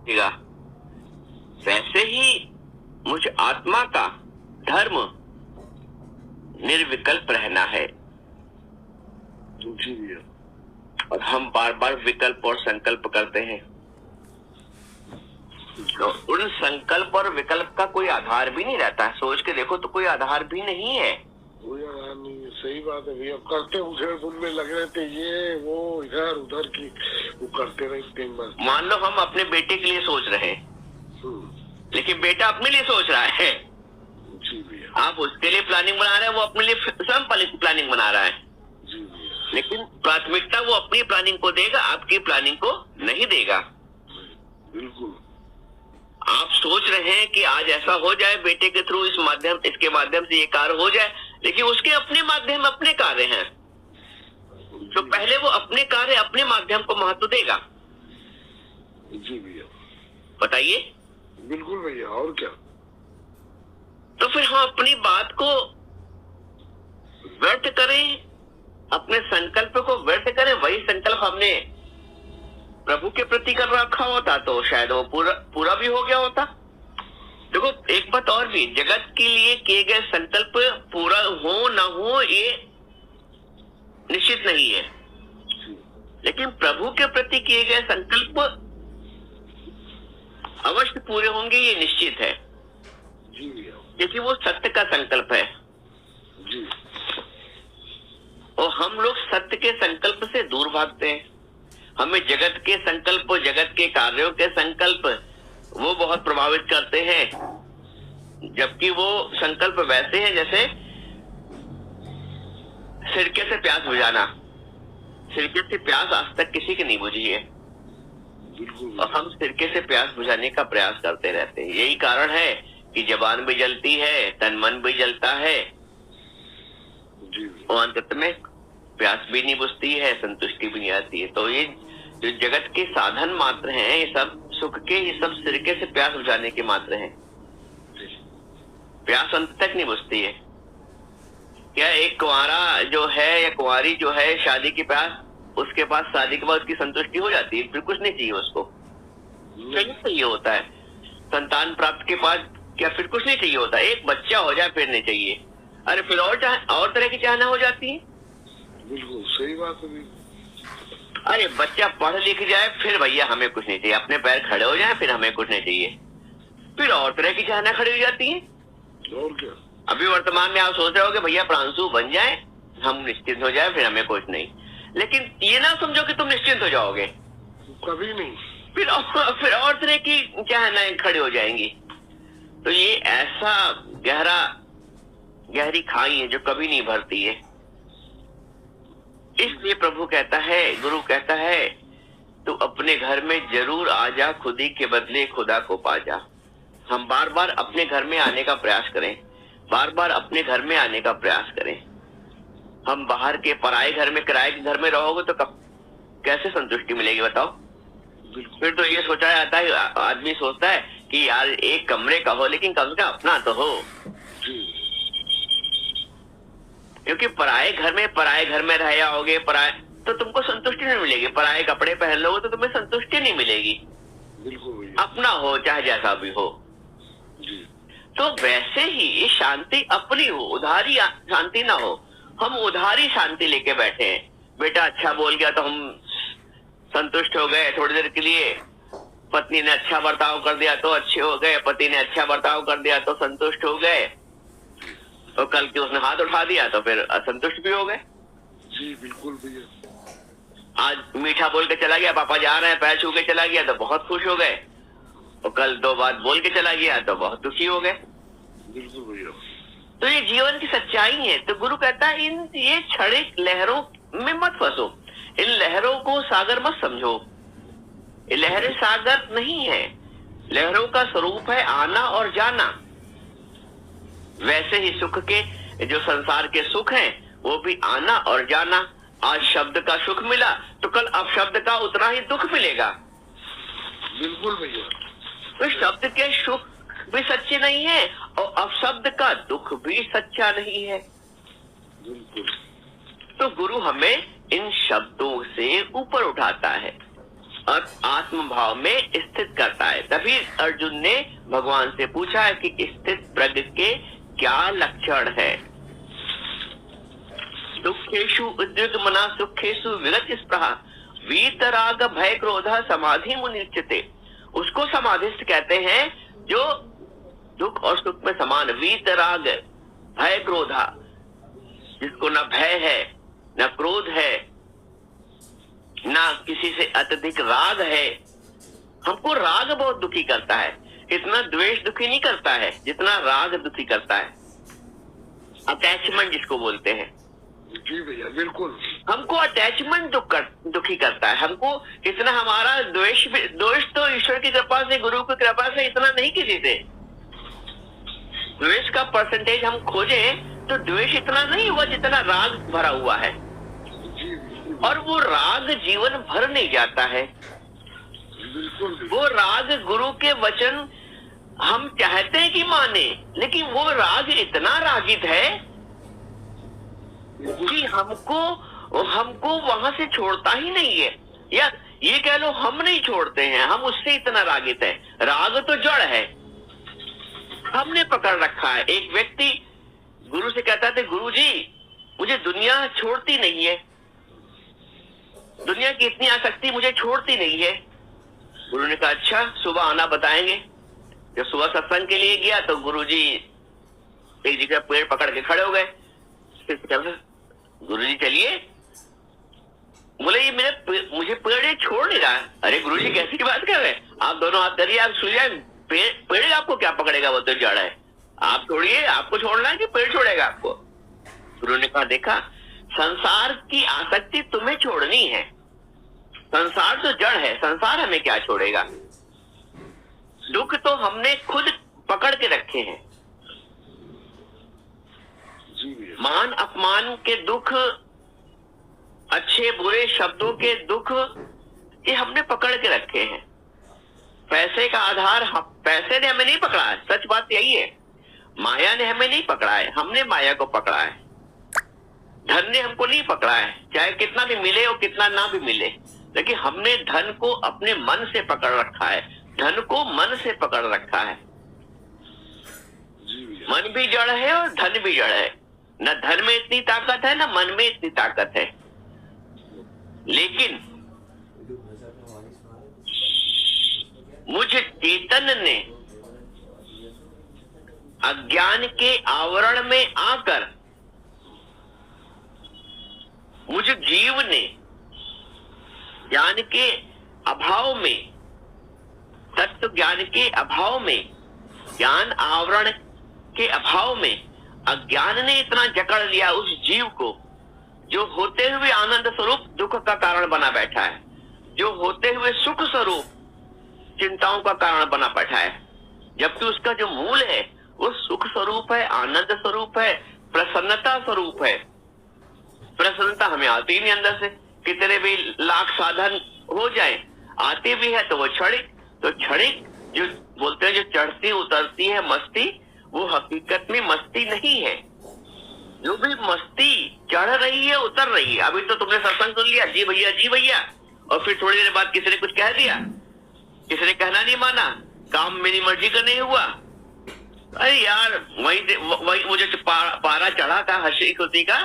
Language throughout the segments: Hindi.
देगा। वैसे ही मुझ आत्मा का धर्म निर्विकल्प रहना है। जी भैया। और हम बार बार विकल्प और संकल्प करते हैं, तो उन संकल्प और विकल्प का कोई आधार भी नहीं रहता है। सोच के देखो तो कोई आधार भी नहीं है। कोई आधार नहीं है, सही बात है भैया। करते उधेड़ बुन में लग रहे थे, ये वो इधर उधर की वो करते रहे। मान लो हम अपने बेटे के लिए सोच रहे हैं, लेकिन बेटा अपने लिए सोच रहा है। जी भैया। आप उसके लिए प्लानिंग बना रहे हैं, वो अपने लिए स्वयं प्लानिंग बना रहा है। जी भैया। लेकिन प्राथमिकता वो अपनी प्लानिंग को देगा, आपकी प्लानिंग को नहीं देगा। बिल्कुल। आप सोच रहे हैं कि आज ऐसा हो जाए, बेटे के थ्रू इसके माध्यम से ये कार्य हो जाए, लेकिन उसके अपने माध्यम अपने कार्य हैं, तो पहले वो अपने कार्य अपने माध्यम को महत्व देगा। जी भैया। बताइए। बिल्कुल भैया, और क्या। तो फिर हम अपनी बात को व्यर्थ करें, अपने संकल्प को व्यर्थ करें। वही संकल्प हमने प्रभु के प्रति कर रखा होता तो शायद वो पूरा भी हो गया होता। देखो एक बात और भी, जगत के लिए किए गए संकल्प पूरा हो ना हो ये निश्चित नहीं है, लेकिन प्रभु के प्रति किए गए संकल्प अवश्य पूरे होंगे, ये निश्चित है। जी भैया। क्योंकि वो सत्य का संकल्प है। जी। और हम लोग सत्य के संकल्प से दूर भागते हैं। हमें जगत के संकल्प, जगत के कार्यों के संकल्प वो बहुत प्रभावित करते हैं, जबकि वो संकल्प वैसे हैं जैसे सिरके से प्यास बुझाना। सिरके से प्यास आज तक किसी की नहीं बुझी है, और हम सिरके से प्यास बुझाने का प्रयास करते रहते हैं। यही कारण है कि जबान भी जलती है, तन मन भी जलता है, और अंत में प्यास भी नहीं बुझती है, संतुष्टि भी नहीं आती है। तो ये जो जगत के साधन मात्र हैं, ये सब सुख के, ये सब सिरके से प्यास बुझाने के मात्र हैं। प्यास अंत तक नहीं बुझती है। क्या एक कुंवारा जो है या कुंवारी जो है, शादी की प्यास, उसके पास शादी के बाद उसकी संतुष्टि हो जाती है? फिर कुछ नहीं चाहिए उसको, नहीं चाहिए होता है। संतान प्राप्त के बाद क्या फिर कुछ नहीं चाहिए होता? एक बच्चा हो जाए फिर नहीं चाहिए। अरे फिर और तरह की चाहना हो जाती है। बिल्कुल सही बात है। अरे बच्चा पढ़ लिख जाए फिर भैया हमें कुछ नहीं चाहिए, अपने पैर खड़े हो जाए फिर हमें कुछ नहीं चाहिए। फिर और तरह की चाहना खड़ी हो जाती है। और क्या। अभी वर्तमान में आप सोच रहे हो कि भैया प्रांशु बन जाए, हम निश्चिंत हो जाए, फिर हमें कुछ नहीं। लेकिन ये ना समझो कि तुम निश्चिंत हो जाओगे, कभी नहीं। फिर और तरह की चाहनाएं खड़ी हो जाएंगी। तो ये ऐसा गहरी खाई है जो कभी नहीं भरती है। इसलिए प्रभु कहता है, गुरु कहता है, तू अपने घर में जरूर आ जा, खुदी के बदले खुदा को पा जा। हम बार बार अपने घर में आने का प्रयास करें, बार बार अपने घर में आने का प्रयास करें। हम बाहर के पराए घर में, किराए के घर में रहोगे तो कैसे संतुष्टि मिलेगी बताओ? फिर तो ये सोचा जाता है, आदमी सोचता है कि यार एक कमरे का हो, लेकिन कम से कम अपना तो हो। क्योंकि पराए घर में रह जाओगे, तो तुमको संतुष्टि नहीं मिलेगी। पराए कपड़े पहन लोगे तो तुम्हें संतुष्टि नहीं मिलेगी। बिल्कुल। अपना हो चाहे जैसा भी हो। तो वैसे ही शांति अपनी हो, उधारी शांति ना हो। हम उधारी शांति लेके बैठे हैं। बेटा अच्छा बोल गया तो हम संतुष्ट हो गए थोड़ी देर के लिए, पत्नी ने अच्छा बर्ताव कर दिया तो अच्छे हो गए, पति ने अच्छा बर्ताव कर दिया तो संतुष्ट हो गए, तो कल के उसने हाथ उठा दिया तो फिर असंतुष्ट भी हो गए। जी बिल्कुल भैया। आज मीठा बोल के चला गया, पापा जा रहे हैं, पैर छू के चला गया तो बहुत खुश हो गए, और कल दो बात बोल के चला गया तो बहुत दुखी हो गए। बिल्कुल भैया। तो ये जीवन की सच्चाई है। तो गुरु कहता है ये क्षणिक लहरों में मत फंसो, इन लहरों को सागर मत समझो। ये लहरें सागर नहीं है, लहरों का स्वरूप है आना और जाना। वैसे ही सुख के, जो संसार के सुख हैं, वो भी आना और जाना। आज शब्द का सुख मिला तो कल अपशब्द का उतना ही दुख मिलेगा। बिल्कुल भैया। तो शब्द के सुख भी सच्चे नहीं है और अपशब्द का दुख भी सच्चा नहीं है। बिल्कुल। तो गुरु हमें इन शब्दों से ऊपर उठाता है। और आत्म भाव में स्थित करता है। तभी अर्जुन ने भगवान से पूछा है कि स्थित प्रज्ञ के क्या लक्षण है। दुखेषु उद्विग्नमना सुखेषु विगत स्पृहा वीतराग भय क्रोध समाधि मुनिच्यते। उसको समाधिस्थ कहते हैं जो दुख और सुख में समान। वीतराग भय क्रोधा, जिसको न भय है न क्रोध है ना किसी से अत्यधिक राग है। हमको राग बहुत दुखी करता है, इतना द्वेष दुखी नहीं करता है जितना राग दुखी करता है। अटैचमेंट जिसको बोलते हैं। जी भैया बिल्कुल। हमको अटैचमेंट दुखी करता है। हमको इतना हमारा द्वेष तो ईश्वर की कृपा से, गुरु की कृपा से इतना नहीं किसी से। द्वेष का परसेंटेज हम खोजें तो द्वेष इतना नहीं हुआ जितना राग भरा हुआ है। और वो राग जीवन भर नहीं जाता है। बिल्कुल। वो राग गुरु के वचन हम चाहते हैं कि माने, लेकिन वो राग इतना रागित है कि हमको वहां से छोड़ता ही नहीं है। या ये कह लो हम नहीं छोड़ते हैं, हम उससे इतना रागित है। राग तो जड़ है, हमने पकड़ रखा है। एक व्यक्ति गुरु से कहता था, गुरु जी मुझे दुनिया छोड़ती नहीं है, दुनिया की इतनी आसक्ति मुझे छोड़ती नहीं है। गुरु ने कहा अच्छा सुबह आना बताएंगे। जब सुबह सत्संग के लिए गया तो गुरुजी एक जगह पेड़ पकड़ के खड़े हो गए। गुरुजी चलिए, बोले ये मुझे पेड़ छोड़ नहीं रहा है। अरे गुरुजी कैसी बात कर रहे हैं, आप दोनों हाथ करिए, आप सुन जाए। पेड़ आपको क्या पकड़ेगा, वो तो जड़ है। आप छोड़िए, आपको छोड़ना है कि पेड़ छोड़ेगा आपको। गुरु ने कहा देखा, संसार की आसक्ति तुम्हें छोड़नी है, संसार तो जड़ है, संसार हमें क्या छोड़ेगा। दुख तो हमने खुद पकड़ के रखे हैं। मान अपमान के दुख, अच्छे बुरे शब्दों के दुख, ये हमने पकड़ के रखे हैं। पैसे का आधार पैसे ने हमें नहीं पकड़ा है, सच बात यही है। माया ने हमें नहीं पकड़ा है, हमने माया को पकड़ा है। धन ने हमको नहीं पकड़ा है, चाहे कितना भी मिले और कितना ना भी मिले, लेकिन हमने धन को अपने मन से पकड़ रखा है। धन को मन से पकड़ रखा है। मन भी जड़ है और धन भी जड़ है। न धन में इतनी ताकत है, न मन में इतनी ताकत है। लेकिन मुझ चेतन ने अज्ञान के आवरण में आकर, मुझ जीव ने ज्ञान के अभाव में, तत्व ज्ञान के अभाव में, ज्ञान आवरण के अभाव में अज्ञान ने इतना जकड़ लिया उस जीव को, जो होते हुए आनंद स्वरूप दुख का कारण बना बैठा है, जो होते हुए सुख स्वरूप चिंताओं का कारण बना बैठा है। जबकि उसका जो मूल है वो सुख स्वरूप है, आनंद स्वरूप है, प्रसन्नता स्वरूप है। प्रसन्नता हमें आती ही नहीं अंदर से, कितने भी लाख साधन हो जाए, आती भी है तो वो क्षणिक। तो क्षणिक जो बोलते हैं, जो चढ़ती उतरती है मस्ती, वो हकीकत में मस्ती नहीं है। जो भी मस्ती चढ़ रही है उतर रही है। अभी तो तुमने सत्संग सुन लिया, जी भैया जी भैया, और फिर थोड़ी देर बाद किसी ने कुछ कह दिया, किसी ने कहना नहीं माना, काम मेरी मर्जी का नहीं हुआ। अरे यार वही मुझे पारा चढ़ा था हंसी खुशी का,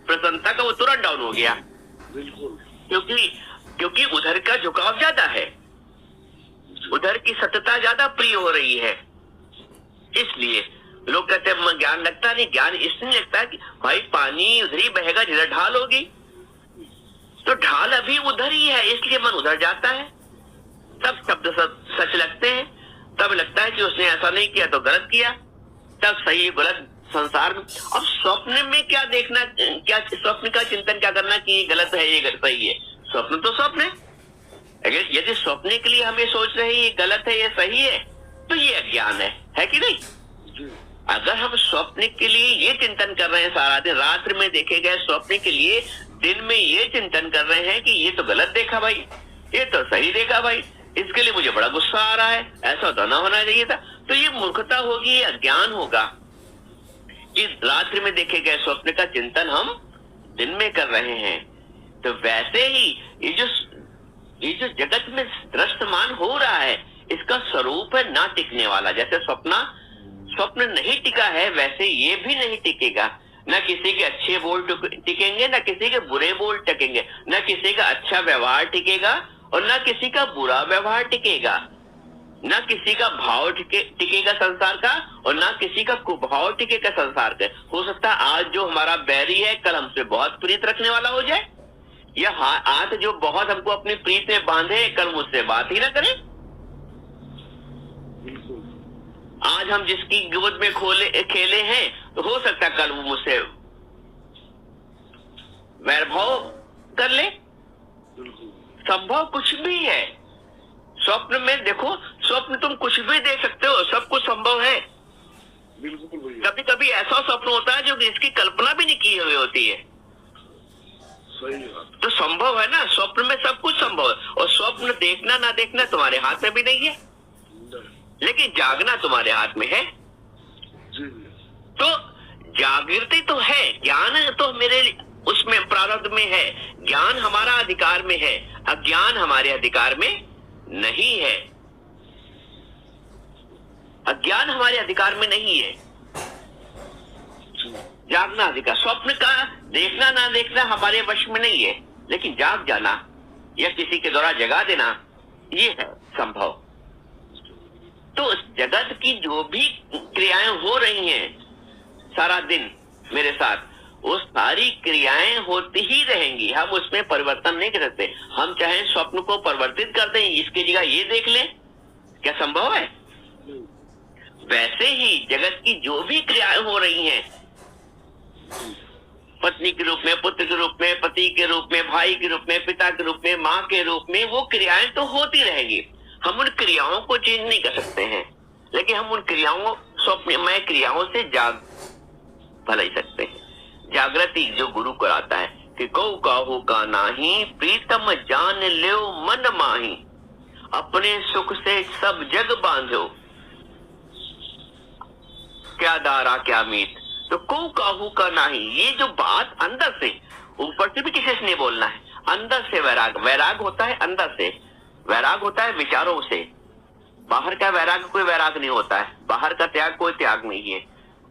प्रसन्नता का, वो तुरंत डाउन हो गया। बिल्कुल। क्योंकि उधर का झुकाव ज्यादा है, उधर की सत्यता ज्यादा प्रिय हो रही है। इसलिए लोग कहते हैं ज्ञान लगता नहीं। ज्ञान इसलिए लगता है कि भाई पानी उधर ही बहेगा जिधर ढाल होगी, तो ढाल अभी उधर ही है, इसलिए मन उधर जाता है। तब शब्द सच लगते हैं, तब लगता है कि उसने ऐसा नहीं किया तो गलत किया, तब सही गलत संसार में। अब स्वप्न में क्या देखना, क्या स्वप्न का चिंतन क्या करना कि ये गलत है ये सही है। स्वप्न तो स्वप्न है। अगर यदि स्वप्न के लिए हम ये सोच रहे हैं ये गलत है ये सही है, तो ये अज्ञान है कि नहीं। अगर हम स्वप्न के लिए ये चिंतन कर रहे हैं सारा दिन, रात्रि में देखे गए स्वप्न के लिए दिन में ये चिंतन कर रहे हैं कि ये तो गलत देखा भाई, ये तो सही देखा भाई, इसके लिए मुझे बड़ा गुस्सा आ रहा है, ऐसा तो ना होना चाहिए था, तो ये मूर्खता होगी, ये अज्ञान होगा कि रात्रि में देखे गए स्वप्न का चिंतन हम दिन में कर रहे हैं। तो वैसे ही ये जो ये जो जगत में दृश्यमान हो रहा है इसका स्वरूप है ना टिकने वाला। जैसे स्वप्न नहीं टिका है वैसे ये भी नहीं टिकेगा। न किसी के अच्छे बोल टिकेंगे, न किसी के बुरे बोल टिकेंगे, न किसी का अच्छा व्यवहार टिकेगा और न किसी का बुरा व्यवहार टिकेगा। न किसी का भाव टिकेगा संसार का और न किसी का कुभाव टिकेगा संसार का। हो सकता है आज जो हमारा बैरी है कल हमसे बहुत प्रीत रखने वाला हो जाए, या आज जो बहुत हमको अपनी प्रीत में बांधे कल मुझसे बात ही ना करे। आज हम जिसकी गोद में खेले हैं तो हो सकता है कल वो मुझसे वैरभाव कर ले। संभव कुछ भी है स्वप्न में। देखो स्वप्न तुम कुछ भी देख सकते हो, सब कुछ संभव है। बिल्कुल। कभी कभी ऐसा स्वप्न होता है जो इसकी कल्पना भी नहीं की हुई होती है। सही बात। तो संभव है ना, स्वप्न में सब कुछ संभव है। और स्वप्न देखना ना देखना तुम्हारे हाथ में भी नहीं है, लेकिन जागना तुम्हारे हाथ में है। जी। तो जागृति तो है, ज्ञान तो मेरे उसमें प्रारब्ध में है। ज्ञान हमारा अधिकार में है, अज्ञान हमारे अधिकार में नहीं है। अज्ञान हमारे अधिकार में नहीं है, जागना अधिकार। स्वप्न का देखना ना देखना हमारे वश में नहीं है, लेकिन जाग जाना या किसी के द्वारा जगा देना ये है संभव। तो जगत की जो भी क्रियाएं हो रही हैं सारा दिन मेरे साथ, वो सारी क्रियाएं होती ही रहेंगी। हम उसमें परिवर्तन नहीं कर सकते। हम चाहे स्वप्न को परिवर्तित कर दें, इसकी जगह ये देख लें, क्या संभव है? वैसे ही जगत की जो भी क्रियाएं हो रही हैं, पत्नी के रूप में, पुत्र के रूप में, पति के रूप में, भाई के रूप में, पिता के रूप में, माँ के रूप में, वो क्रियाएं तो होती रहेंगी। हम उन क्रियाओं को चेंज नहीं कर सकते हैं, लेकिन हम उन क्रियाओं स्वप्नमय क्रियाओं से जाग भला ही सकते हैं। जागृति जो गुरु कराता है कि कौ काहू का नाही, प्रीतम जान ल्यो मन माही, अपने सुख से सब जग बांधो, क्या दारा क्या मीत। तो कौ काहू का नाही, ये जो बात अंदर से, ऊपर से भी किसी से नहीं बोलना है, अंदर से वैराग। वैराग होता है अंदर से, वैराग होता है विचारों से। बाहर का वैराग कोई वैराग नहीं होता है, बाहर का त्याग कोई त्याग नहीं है।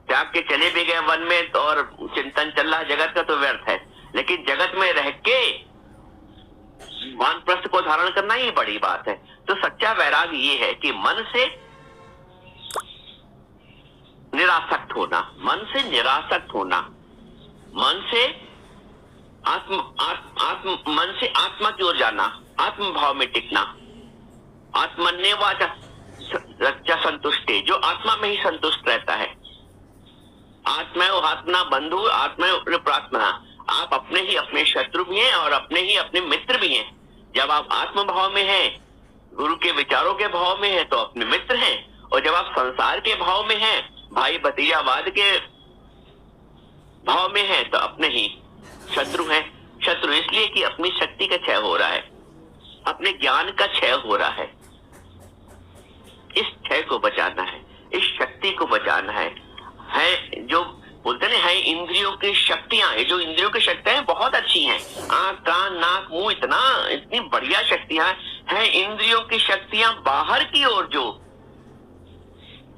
त्याग के चले भी गए वन में तो और चिंतन चल रहा जगत का तो व्यर्थ है, लेकिन जगत में रह के वानप्रस्थ को धारण करना ही बड़ी बात है। तो सच्चा वैराग ये है कि मन से निरासक्त होना, मन से निरासक्त होना, मन से मन से आत्मा की ओर जाना, आत्म भाव में टिकना। आत्मन्यवाचा संतुष्टि, जो आत्मा में ही संतुष्ट रहता है। आत्मा बंधु आत्मा प्रार्थना। आप अपने ही अपने शत्रु भी हैं और अपने ही अपने मित्र भी हैं। जब आप आत्म भाव में हैं, गुरु के विचारों के भाव में हैं, तो अपने मित्र हैं, और जब आप संसार के भाव में हैं, भाई भतीजावाद के भाव में हैं, तो अपने ही शत्रु हैं। शत्रु इसलिए कि अपनी शक्ति का क्षय हो रहा है, अपने ज्ञान का क्षय हो रहा है। इस क्षय को बचाना है, इस शक्ति को बचाना है जो बोलते हैं है इंद्रियों की शक्तियां। ये जो इंद्रियों की शक्तियां बहुत अच्छी हैं, आंख कान नाक मुंह, इतनी बढ़िया शक्तियां हैं। इंद्रियों की शक्तियां बाहर की ओर, जो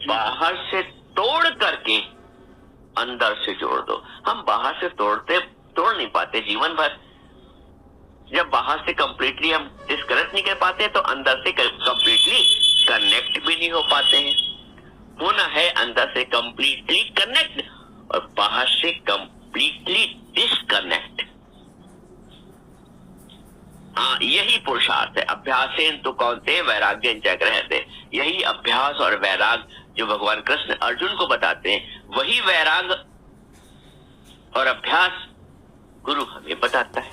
बाहर से तोड़ करके अंदर से जोड़ दो। हम बाहर से तोड़ नहीं पाते जीवन भर। जब बाहर से कंप्लीटली हम डिस्कनेक्ट नहीं कर पाते, तो अंदर से कंप्लीटली कनेक्ट भी नहीं हो पाते हैं। होना है अंदर से कंप्लीटली कनेक्ट और बाहर से कंप्लीटली डिस्कनेक्ट। हाँ, यही पुरुषार्थ है। अभ्यासेन तो कौनते वैराग्य जागृहते। यही अभ्यास और वैराग जो भगवान कृष्ण अर्जुन को बताते हैं, वही वैराग और अभ्यास गुरु हमें बताता है।